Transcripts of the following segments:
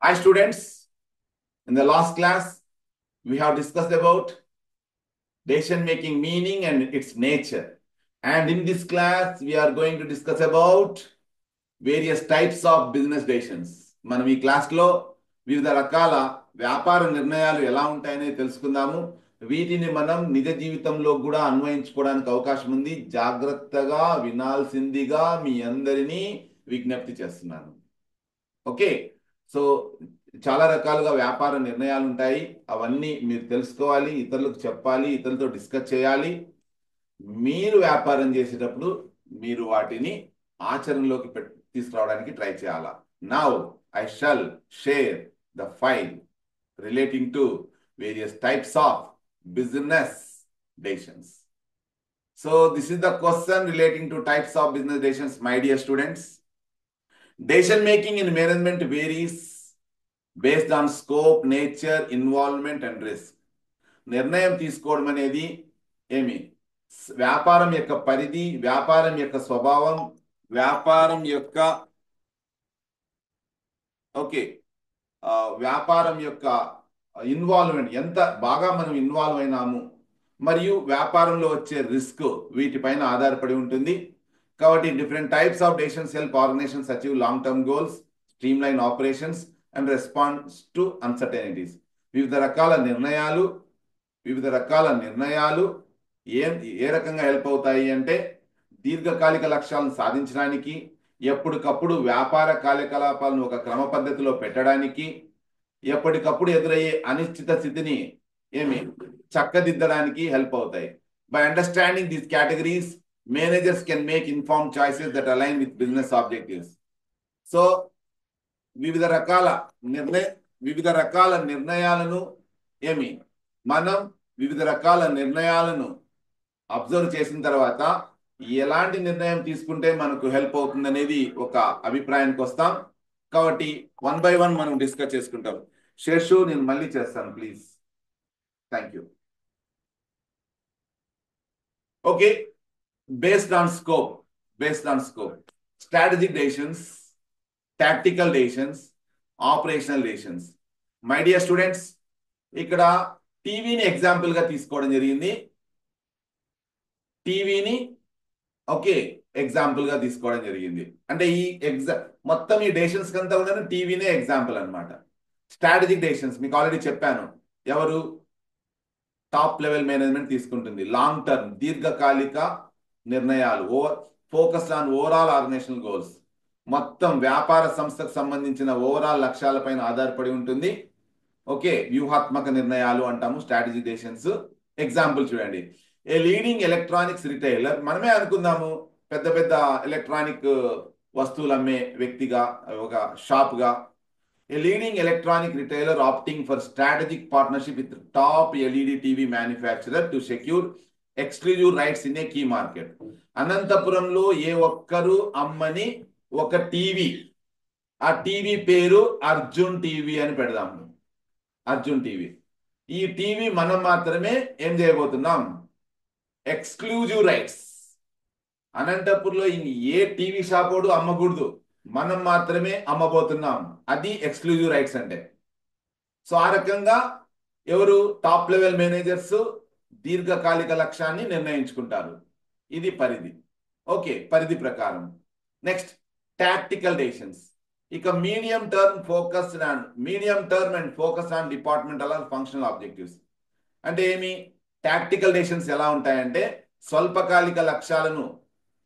Hi students, in the last class we have discussed about decision making meaning and its nature. And in this class we are going to discuss about various types of business decisions. మనం ఈ క్లాస్లో వివిధ రకాల వ్యాపార నిర్ణయాలు ఎలా ఉంటాయని తెలుసుకుందాము. వీటిని మనం నిజ జీవితంలో కూడా అన్వయించుకోవడానికి అవకాశం ఉంది. జాగ్రత్తగా వినాల్సిందిగా మీ అందరినీ విజ్ఞప్తి చేస్తున్నాను. ఓకే, సో చాలా రకాలుగా వ్యాపార నిర్ణయాలు ఉంటాయి. అవన్నీ మీరు తెలుసుకోవాలి, ఇతరులకు చెప్పాలి, ఇతరులతో డిస్కస్ చేయాలి. మీరు వ్యాపారం చేసేటప్పుడు మీరు వాటిని ఆచరణలోకి తీసుకురావడానికి ట్రై చేయాలా. Now I shall share the file relating to various types of business decisions. So this is the question relating to types of business decisions. My dear students, decision making in management varies based on scope, nature, involvement and risk. నిర్ణయం తీసుకోవడం అనేది ఏమి వ్యాపారం యొక్క పరిధి, వ్యాపారం యొక్క స్వభావం, వ్యాపారం యొక్క వ్యాపారం యొక్క ఇన్వాల్వ్మెంట్, ఎంత బాగా మనం ఇన్వాల్వ్ అయినాము, మరియు వ్యాపారంలో వచ్చే రిస్క్, వీటిపైన ఆధారపడి ఉంటుంది. కాబట్టి different types of decisions help organizations achieve long term goals, streamline operations and response to uncertainties. వివిధ రకాల నిర్ణయాలు ఏ రకంగా హెల్ప్ అవుతాయి అంటే దీర్ఘకాలిక లక్ష్యాలను సాధించడానికి, ఎప్పటికప్పుడు వ్యాపార కార్యకలాపాలను ఒక క్రమ పద్ధతిలో పెట్టడానికి, ఎప్పటికప్పుడు ఎదురయ్యే అనిశ్చిత స్థితిని చక్కదిద్దడానికి హెల్ప్ అవుతాయి. By understanding these categories, managers can make informed choices that align with business objectives. So వివిధ రకాల నిర్ణయాలను మనం వివిధ రకాల నిర్ణయాలను అబ్జర్వ్ చేసిన తర్వాత ఎలాంటి నిర్ణయం తీసుకుంటే మనకు హెల్ప్ అవుతుంది అనేది ఒక అభిప్రాయానికి వస్తాం. కాబట్టి 1 by 1 మనం డిస్కస్ చేసుకుంటాం. శేషు, నేను మళ్ళీ చేస్తాను please. Thank you. Okay, based on scope, strategic decisions, tactical decisions, operational decisions. My dear students, ఇక్కడ టీవీని ఎగ్జాంపుల్ గా తీసుకోవడం జరిగింది. ఎగ్జాంపుల్ గా తీసుకోవడం జరిగింది అంటే ఈ మొత్తం ఈ డెసిషన్స్ కంతా కూడా టీవీనే ఎగ్జాంపుల్ అన్నమాట. స్ట్రాటజిక్ డెసిషన్స్ మీకు ఆల్రెడీ చెప్పాను. ఎవరు? టాప్ లెవెల్ మేనేజ్మెంట్ తీసుకుంటుంది. లాంగ్ టర్మ్, దీర్ఘకాలిక నిర్ణయాలు, focus on overall organisational goals, మొత్తం వ్యాపార సంస్థకు సంబంధించిన ఓవరాల్ లక్ష్యాలపైన ఆధారపడి ఉంటుంది. ఓకే, వ్యూహాత్మక నిర్ణయాలు అంటాము స్ట్రాటజిక్ డెసిషన్స్. ఎగ్జాంపుల్ చూడండి. ఏ లీడింగ్ ఎలక్ట్రానిక్స్ రిటైలర్, మనమే అనుకుందాము పెద్ద పెద్ద ఎలక్ట్రానిక్ వస్తువులు అమ్మే వ్యక్తిగా, ఒక షాప్గా. A leading electronic retailer opting for strategic partnership with top LED TV manufacturer to secure exclusive rights in a key market. అనంతపురంలో ఏ ఒక్కరు అమ్మని ఒక టీవీ, ఆ టీవీ పేరు అర్జున్ టీవీ అని పెడదాము. అర్జున్ టీవీ. ఈ టీవీ మనం మాత్రమే ఏం చేయబోతున్నాం? Exclusive rights. అనంతపురంలో ఏ టీవీ షాపోడు అమ్మకూడదు, మనం మాత్రమే అమ్మబోతున్నాం. అది ఎక్స్క్లూజివ్ రైట్స్ అంటే. సో ఆ రకంగా ఎవరు? టాప్ లెవెల్ మేనేజర్స్ దీర్ఘకాలిక లక్ష్యాన్ని నిర్ణయించుకుంటారు. ఇది పరిధి. ఓకే, పరిధి ప్రకారం. Next, tactical decisions. ఇక medium term and focus on departmental or functional objectives. అంటే ఏమి? టాక్టికల్ డెసిషన్స్ ఎలా ఉంటాయంటే స్వల్పకాలిక లక్ష్యాలను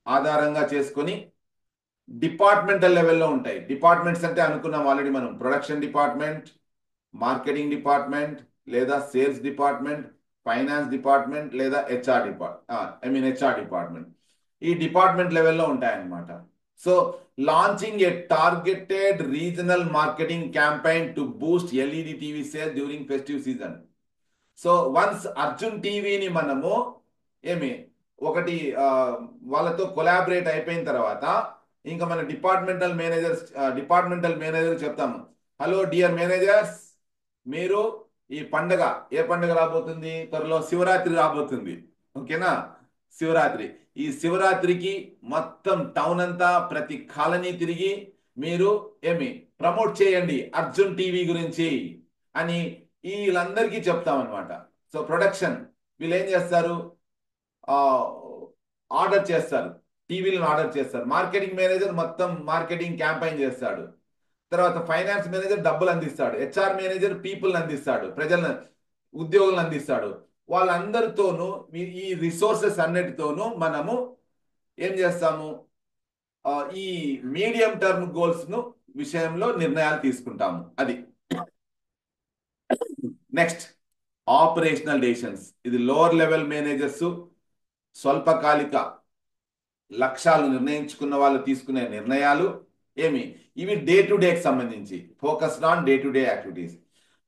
ఆధారంగా చేసుకొని డిపార్ట్మెంటల్ లెవెల్లో ఉంటాయి. డిపార్ట్మెంట్స్ అంటే అనుకున్నాం ఆల్రెడీ మనం. ప్రొడక్షన్ డిపార్ట్మెంట్, మార్కెటింగ్ డిపార్ట్మెంట్, లేదా సేల్స్ డిపార్ట్మెంట్, ఫైనాన్స్ డిపార్ట్మెంట్, లేదా హెచ్ఆర్ డిపార్ట్మెంట్. ఈ డిపార్ట్మెంట్ లెవెల్లో ఉంటాయన్నమాట. So launching A targeted regional marketing campaign to Boost LED TV sales during festive season. So once Arjun టీవీని మనము ఒకటి వాళ్ళతో కొలాబరేట్ అయిపోయిన తర్వాత ఇంకా మన డిపార్ట్మెంటల్ మేనేజర్ చెప్తాము, హలో డియర్ మేనేజర్స్, మీరు ఈ పండగ, ఏ పండుగ రాబోతుంది? త్వరలో శివరాత్రి రాబోతుంది. ఓకేనా? శివరాత్రి. ఈ శివరాత్రికి మొత్తం టౌన్ అంతా, ప్రతి కాలనీ తిరిగి మీరు ఏమి ప్రమోట్ చేయండి అర్జున్ టీవీ గురించి అని వీళ్ళందరికీ చెప్తామన్నమాట. సో ప్రొడక్షన్ వీళ్ళు ఏం చేస్తారు, ఆర్డర్ చేస్తారు, టీవీలను ఆర్డర్ చేస్తారు. మార్కెటింగ్ మేనేజర్ మొత్తం మార్కెటింగ్ క్యాంపెయిన్ చేస్తాడు. తర్వాత ఫైనాన్స్ మేనేజర్ డబ్బులు అందిస్తాడు. హెచ్ఆర్ మేనేజర్ పీపుల్ అందిస్తాడు, ప్రజలను ఉద్యోగులను అందిస్తాడు. వాళ్ళందరితోనూ ఈ రిసోర్సెస్ అన్నిటితోనూ మనము ఏం చేస్తాము, ఈ మీడియం టర్మ్ గోల్స్ ను విషయంలో నిర్ణయాలు తీసుకుంటాము. అది నెక్స్ట్ ఆపరేషనల్ డెసిషన్స్. ఇది లోవర్ లెవెల్ మేనేజర్స్ స్వల్పకాలిక లక్ష్యాలు నిర్ణయించుకున్న వాళ్ళు తీసుకునే నిర్ణయాలు ఏమి, ఇవి డే టు డేకి సంబంధించి focused on day to day activities.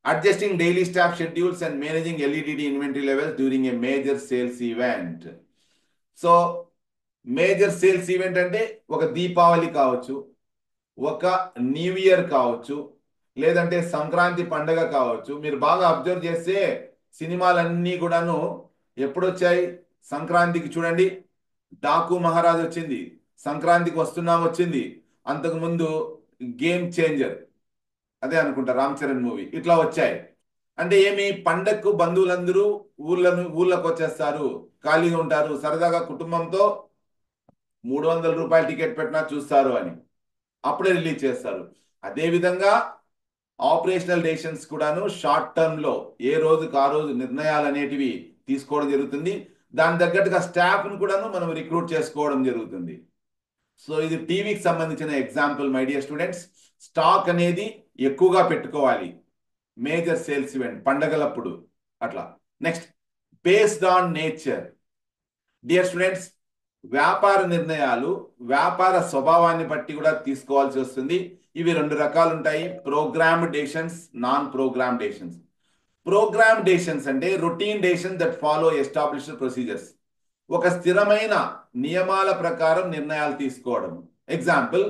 Adjusting daily staff schedules and managing LED inventory levels during a major sales event. So major sales event అంటే ఒక దీపావళి కావచ్చు, ఒక న్యూ ఇయర్ కావచ్చు, లేదంటే సంక్రాంతి పండగ కావచ్చు. మీరు బాగా అబ్జర్వ్ చేస్తే సినిమాలన్నీ కూడాను ఎప్పుడొచ్చాయి, సంక్రాంతికి చూడండి డాకు మహారాజ్ వచ్చింది, సంక్రాంతికి వస్తున్నాం వచ్చింది, అంతకుముందు గేమ్ చేంజర్ అదే అనుకుంటా రామ్ చరణ్ మూవీ, ఇట్లా వచ్చాయి. అంటే ఏమి, పండగకు బంధువులందరూ ఊళ్ళకు వచ్చేస్తారు, ఖాళీగా ఉంటారు, సరదాగా కుటుంబంతో 300 రూపాయలు టికెట్ పెట్టినా చూస్తారు అని అప్పుడే రిలీజ్ చేస్తారు. అదేవిధంగా ఆపరేషనల్ డెసిషన్స్ కూడాను షార్ట్ టర్మ్ లో ఏ రోజుకు ఆ రోజు నిర్ణయాలు అనేటివి తీసుకోవడం జరుగుతుంది. దాని తగ్గట్టుగా స్టాఫ్ ను కూడాను మనం రిక్రూట్ చేసుకోవడం జరుగుతుంది. సో ఇది టీవీకి సంబంధించిన example my dear students. Stock అనేది ఎక్కువగా పెట్టుకోవాలి మేజర్ సేల్స్ ఈవెంట్ పండగలప్పుడు అట్లా. Next based on nature. Dear students, వ్యాపార నిర్ణయాలు వ్యాపార స్వభావాన్ని బట్టి కూడా తీసుకోవాల్సి వస్తుంది. ఇవి 2 రకాలు ఉంటాయి, programmed decisions, non program decisions. Program decisions అంటే routine decision that follow established procedures. ఒక స్థిరమైన నియమాల ప్రకారం నిర్ణయాలు తీసుకోవడం. Example,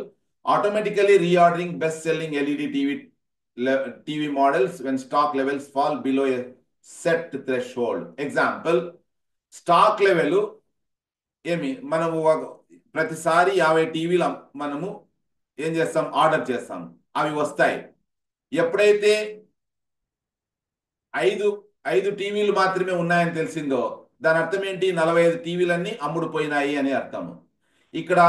automatically reordering best selling LED TV models when stock levels fall below a set threshold. Example, stock level ఏమి, మనము ప్రతిసారి 50 టీవీలు మనము ఏం చేస్తాం, ఆర్డర్ చేస్తాం, అవి వస్తాయి. ఎప్పుడైతే ఐదు టీవీలు మాత్రమే ఉన్నాయని తెలిసిందో దాని అర్థం ఏంటి, 45 టీవీలన్నీ అమ్ముడుపోయినాయి అని అర్థము. ఇక్కడ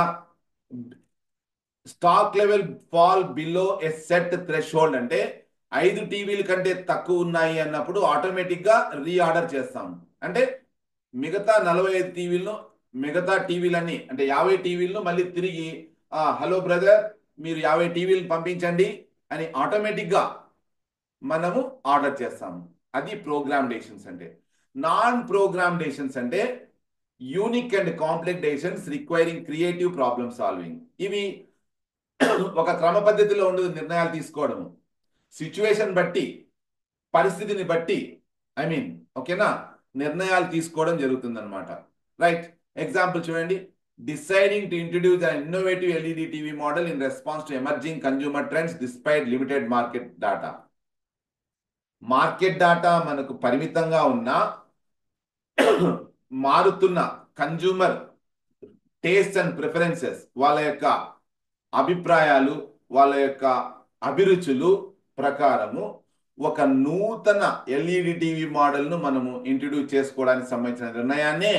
stock level fall below a set threshold అంటే 5 టీవీల కంటే తక్కువ ఉన్నాయి అన్నప్పుడు ఆటోమేటిక్ గా రీఆర్డర్ చేస్తాం. అంటే మిగతా 45 టీవీలను, మిగతా టీవీలన్నీ అంటే 50 టీవీలను మళ్ళీ తిరిగి హలో బ్రదర్ మీరు 50 టీవీలు పంపించండి అని ఆటోమేటిక్ గా మనము ఆర్డర్ చేస్తాము. అది ప్రోగ్రామ్ డెసిషన్స్ అంటే. నాన్ ప్రోగ్రామ్ డెసిషన్స్ అంటే unique and complex decisions requiring creative problem solving. ఇవి ఒక క్రమ పద్ధతిలో ఉండదు నిర్ణయాలు తీసుకోవడము, సిచ్యువేషన్ బట్టి, పరిస్థితిని బట్టి ఓకేనా, నిర్ణయాలు తీసుకోవడం జరుగుతుంది అనమాట. రైట్, ఎగ్జాంపుల్ చూడండి. Deciding to introduce an innovative LED TV model in response to emerging consumer trends despite limited market data. Market data మనకు పరిమితంగా ఉన్నా మారుతున్న కన్జ్యూమర్ టేస్ట్ అండ్ ప్రిఫరెన్సెస్, వాళ్ళ యొక్క అభిప్రాయాలు, వాళ్ళ యొక్క అభిరుచులు ప్రకారము ఒక నూతన ఎల్ఈడి టీవీ మోడల్ను మనము ఇంట్రడ్యూస్ చేసుకోవడానికి సంబంధించిన నిర్ణయాన్నే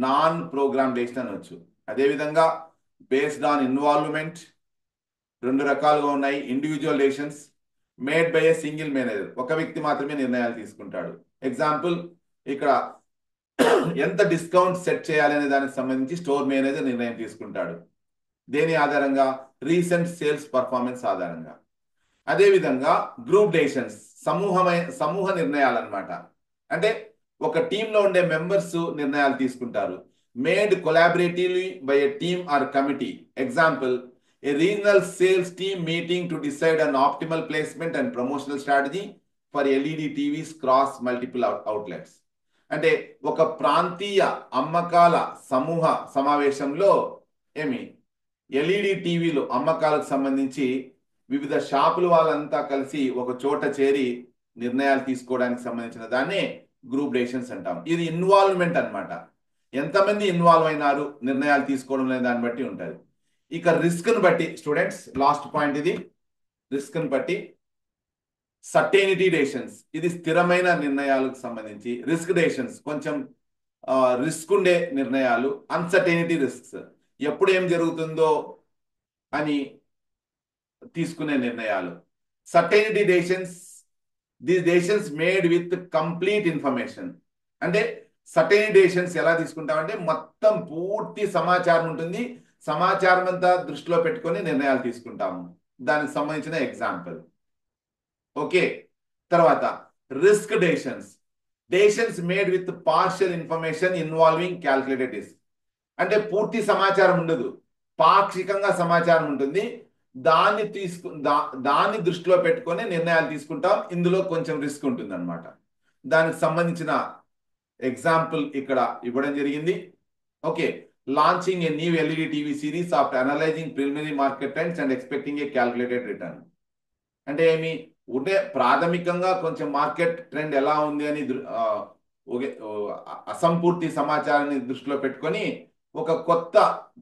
నాన్ ప్రోగ్రామ్ డెసిషన్ అనొచ్చు. అదేవిధంగా బేస్డ్ ఆన్ ఇన్వాల్వ్మెంట్ 2 రకాలుగా ఉన్నాయి. Individual decisions made by a single manager, ఒక వ్యక్తి మాత్రమే నిర్ణయాలు తీసుకుంటాడు. ఎగ్జాంపుల్, ఇక్కడ ఎంత డిస్కౌంట్ సెట్ చేయాలి అనే దానికి సంబంధించి స్టోర్ మేనేజర్ నిర్ణయం తీసుకుంటాడు. దేని ఆధారంగా, రీసెంట్ సేల్స్ పర్ఫార్మెన్స్ ఆధారంగా. అదేవిధంగా గ్రూప్ డెసిషన్స్ సమూహ నిర్ణయాలు అనమాట. అంటే ఒక టీంలో ఉండే మెంబర్స్ నిర్ణయాలు తీసుకుంటారు. Made collaboratively by a team or committee. Example, a regional sales team meeting to decide on optimal placement and promotional strategy for LED TVs cross multiple outlets. అంటే ఒక ప్రాంతీయ అమ్మకాల సమూహ సమావేశంలో ఎల్ఈడి టీవీలు అమ్మకాలకు సంబంధించి వివిధ షాపులు వాళ్ళంతా కలిసి ఒక చోట చేరి నిర్ణయాలు తీసుకోవడానికి సంబంధించిన దాన్నే గ్రూప్ డెసిషన్స్ అంటాం. ఇది ఇన్వాల్వ్మెంట్ అనమాట. ఎంతమంది ఇన్వాల్వ్ అయినారు నిర్ణయాలు తీసుకోవడం అనే దాన్ని బట్టి ఉంటుంది. ఇక రిస్క్ ను బట్టి స్టూడెంట్స్ లాస్ట్ పాయింట్ ఇది, రిస్క్ ను బట్టి సర్టెనిటీ డెసిషన్స్ ఇది స్థిరమైన నిర్ణయాలకు సంబంధించి, రిస్క్ డెసిషన్స్ కొంచెం రిస్క్ ఉండే నిర్ణయాలు, అన్సర్టెనిటీ రిస్క్స్ ఎప్పుడు ఏం జరుగుతుందో అని తీసుకునే నిర్ణయాలు. Certainty decisions, these decisions made with complete information. అంటే సర్టెనిటీ డెసిషన్స్ ఎలా తీసుకుంటామంటే మొత్తం పూర్తి సమాచారం ఉంటుంది, సమాచారం అంతా దృష్టిలో పెట్టుకొని నిర్ణయాలు తీసుకుంటాము. దానికి సంబంధించిన ఎగ్జాంపుల్. ఓకే, తర్వాత risk decisions, decisions made with partial information involving calculated risk. అంటే పూర్తి సమాచారం ఉండదు, పాక్షికంగా సమాచారం ఉంటుంది, దాన్ని దృష్టిలో పెట్టుకొని నిర్ణయాలు తీసుకుంటాం. ఇందులో కొంచెం రిస్క్ ఉంటుంది అనమాట. దానికి సంబంధించిన ఎగ్జాంపుల్ ఇక్కడ ఇవ్వడం జరిగింది. Okay, launching a new LED TV series after analysing preliminary market trends and expecting a calculated return. అంటే ఏమి ఉంటే ప్రాథమికంగా కొంచెం మార్కెట్ ట్రెండ్ ఎలా ఉంది అని అసంపూర్తి సమాచారాన్ని దృష్టిలో పెట్టుకొని ఒక కొత్త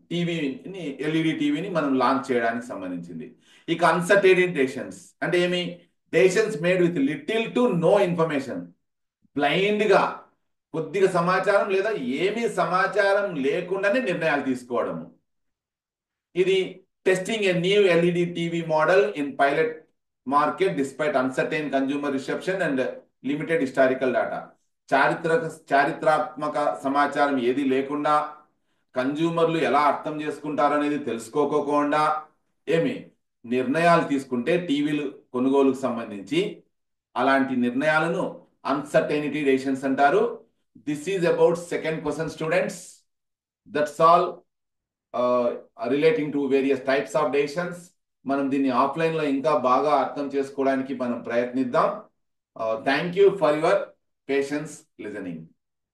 టీవీని, ఎల్ఈడి టీవీని మనం లాంచ్ చేయడానికి సంబంధించింది. ఇక అన్సర్టెనిటీ డెసిషన్స్ అంటే ఏమి, decisions made with little to know information, blind గా కొద్దిగా సమాచారం లేదా ఏమీ సమాచారం లేకుండానే నిర్ణయాలు తీసుకోవడము. ఇది testing a new LED TV model in pilot market despite uncertain consumer reception and limited historical data. చారిత్రాత్మక సమాచారం ఏది లేకుండా, కన్జ్యూమర్లు ఎలా అర్థం చేసుకుంటారు అనేది తెలుసుకోకుండా ఏమి నిర్ణయాలు తీసుకుంటే టీవీలు కొనుగోలుకు సంబంధించి అలాంటి నిర్ణయాలను అన్సర్టెనిటీ డెసిషన్స్ అంటారు. This is about second question students. That's all relating to various types of decisions. మనం దీన్ని ఆఫ్లైన్ లో ఇంకా బాగా అర్థం చేసుకోవడానికి మనం ప్రయత్నిద్దాం. Thank you for your patience listening.